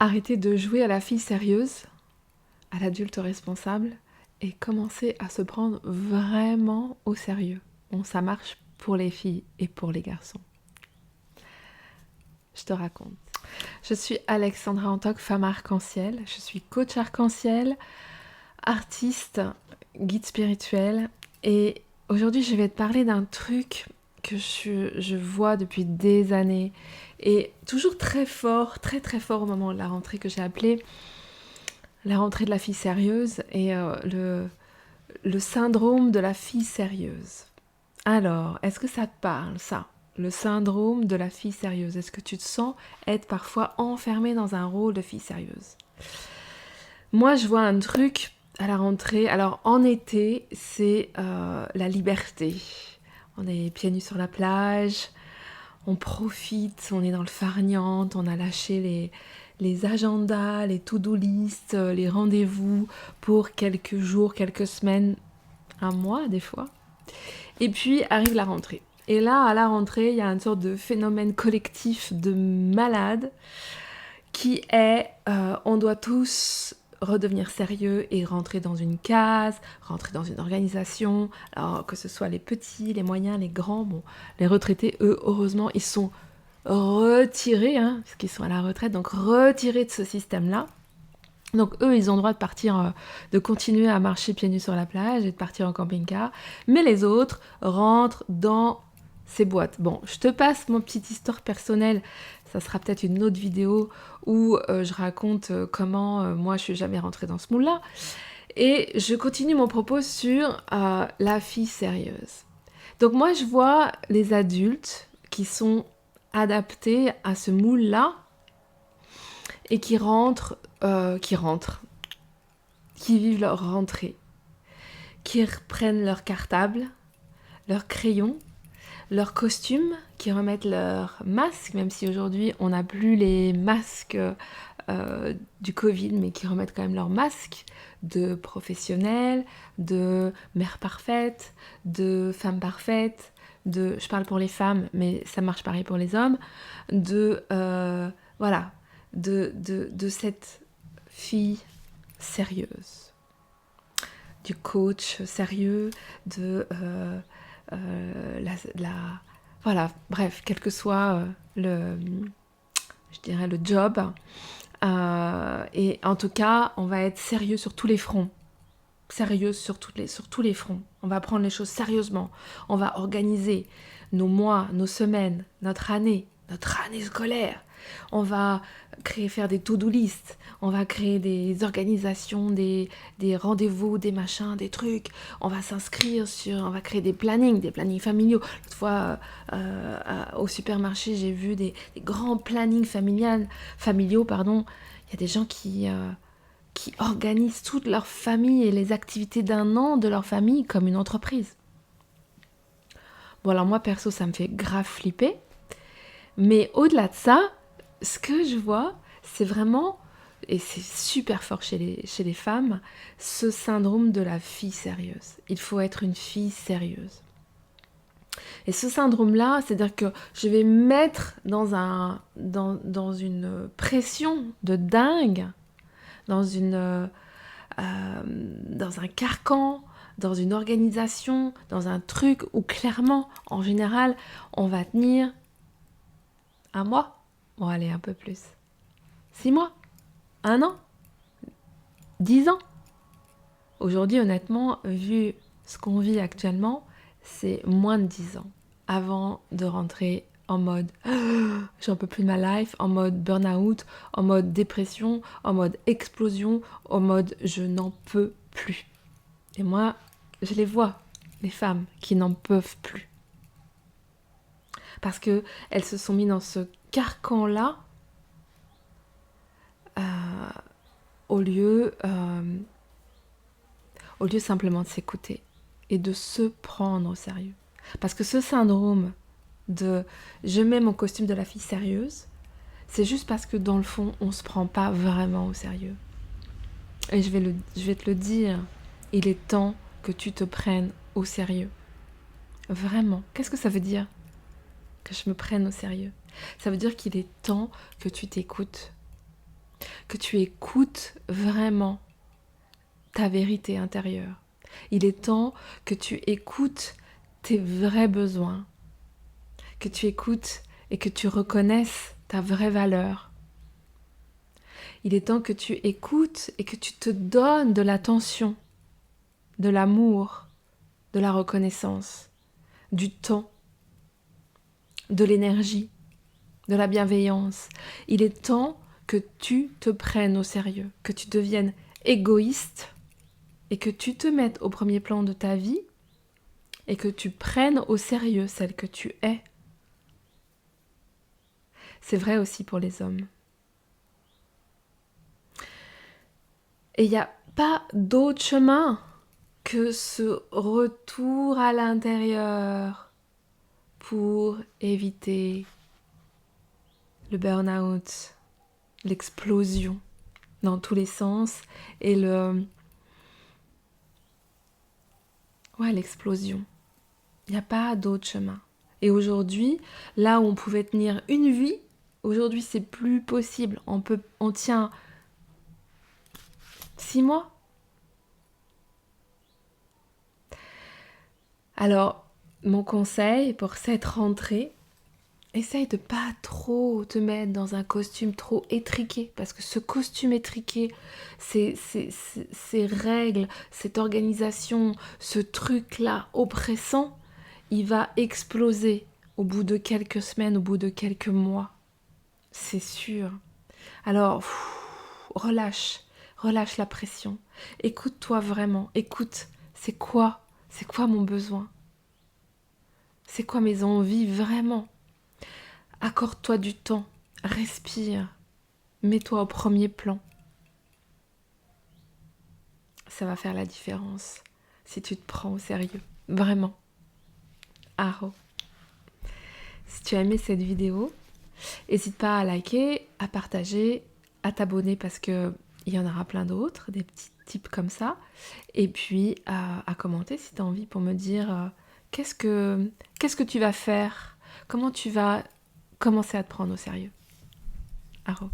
arrêter de jouer à la fille sérieuse, à l'adulte responsable, et commencer à se prendre vraiment au sérieux. Bon, ça marche pour les filles et pour les garçons. Je te raconte. Je suis Alexandra Antoc, femme arc-en-ciel. Je suis coach arc-en-ciel, artiste, guide spirituel. Et aujourd'hui, je vais te parler d'un truc que je vois depuis des années. Et toujours très fort, très très fort au moment de la rentrée, que j'ai appelé la rentrée de la fille sérieuse. Et le syndrome de la fille sérieuse. Alors, est-ce que ça te parle, ça ? Le syndrome de la fille sérieuse. Est-ce que tu te sens être parfois enfermée dans un rôle de fille sérieuse ? Moi, je vois un truc à la rentrée. Alors, en été, c'est la liberté. On est pieds nus sur la plage, on profite, on est dans le farniente, on a lâché les agendas, les to-do list, les rendez-vous pour quelques jours, quelques semaines, un mois des fois. Et puis arrive la rentrée. Et là, à la rentrée, il y a une sorte de phénomène collectif de malades qui est on doit tous redevenir sérieux et rentrer dans une case, rentrer dans une organisation, alors que ce soit les petits, les moyens, les grands. Bon, les retraités, eux, heureusement, ils sont retirés, parce qu'ils sont à la retraite, donc retirés de ce système-là. Donc eux, ils ont le droit de partir, de continuer à marcher pieds nus sur la plage et de partir en camping-car. Mais les autres rentrent dans ces boîtes. Bon, je te passe mon petite histoire personnelle. Ça sera peut-être une autre vidéo où je raconte comment moi, je suis jamais rentrée dans ce moule-là. Et je continue mon propos sur la fille sérieuse. Donc moi, je vois les adultes qui sont adaptés à ce moule-là et qui vivent leur rentrée, qui reprennent leur cartable, leur crayon, leur costume, qui remettent leur masque, même si aujourd'hui on n'a plus les masques du Covid, mais qui remettent quand même leur masque de professionnels, de mère parfaite, de femme parfaite, je parle pour les femmes, mais ça marche pareil pour les hommes, de cette fille sérieuse, du coach sérieux, voilà, bref, quel que soit le job. Et en tout cas, on va être sérieux sur tous les fronts. Sérieuse sur tous les fronts. On va prendre les choses sérieusement. On va organiser nos mois, nos semaines, notre année scolaire. On va faire des to-do list. On va créer des organisations, des rendez-vous, des machins, des trucs. On va on va créer des plannings familiaux. L'autre fois, au supermarché, j'ai vu des grands plannings familiaux. Il y a des gens qui organisent toute leur famille et les activités d'un an de leur famille comme une entreprise. Bon, alors moi, perso, ça me fait grave flipper. Mais au-delà de ça, ce que je vois, c'est vraiment, et c'est super fort chez les femmes, ce syndrome de la fille sérieuse. Il faut être une fille sérieuse. Et ce syndrome-là, c'est-à-dire que je vais me mettre dans une pression de dingue, dans un carcan, dans une organisation, dans un truc où clairement, en général, on va tenir un mois, bon allez, un peu plus, 6 mois, 1 an, 10 ans. Aujourd'hui, honnêtement, vu ce qu'on vit actuellement, c'est moins de 10 ans avant de rentrer en mode j'en peux plus de ma life, en mode burn-out, en mode dépression, en mode explosion, en mode je n'en peux plus. Et moi, je les vois, les femmes qui n'en peuvent plus. Parce qu'elles se sont mises dans ce carcan-là au lieu simplement de s'écouter et de se prendre au sérieux. Parce que ce syndrome de « je mets mon costume de la fille sérieuse », c'est juste parce que dans le fond, on ne se prend pas vraiment au sérieux. Et je vais te le dire, il est temps que tu te prennes au sérieux. Vraiment. Qu'est-ce que ça veut dire ? Que je me prenne au sérieux. Ça veut dire qu'il est temps que tu t'écoutes. que tu écoutes vraiment ta vérité intérieure. Il est temps que tu écoutes tes vrais besoins, que tu écoutes et que tu reconnaisses ta vraie valeur. Il est temps que tu écoutes et que tu te donnes de l'attention, de l'amour, de la reconnaissance, du temps, de l'énergie, de la bienveillance. Il est temps que tu te prennes au sérieux, que tu deviennes égoïste et que tu te mettes au premier plan de ta vie et que tu prennes au sérieux celle que tu es. C'est vrai aussi pour les hommes. Et il n'y a pas d'autre chemin que ce retour à l'intérieur pour éviter le burn-out, l'explosion dans tous les sens et l'explosion. Il n'y a pas d'autre chemin. Et aujourd'hui, là où on pouvait tenir une vie, aujourd'hui c'est plus possible. On tient 6 mois. Alors, mon conseil pour cette rentrée, essaye de pas trop te mettre dans un costume trop étriqué, parce que ce costume étriqué, ces règles, cette organisation, ce truc-là oppressant, il va exploser au bout de quelques semaines, au bout de quelques mois. C'est sûr. Alors, relâche la pression. Écoute-toi vraiment, écoute, c'est quoi mon besoin? C'est quoi mes envies vraiment? Accorde-toi du temps, respire, mets-toi au premier plan. Ça va faire la différence si tu te prends au sérieux, vraiment. Aro. Si tu as aimé cette vidéo, n'hésite pas à liker, à partager, à t'abonner parce qu'il y en aura plein d'autres, des petits tips comme ça. Et puis à commenter si tu as envie pour me dire qu'est-ce que tu vas faire, comment tu vas commencer à te prendre au sérieux. Aro.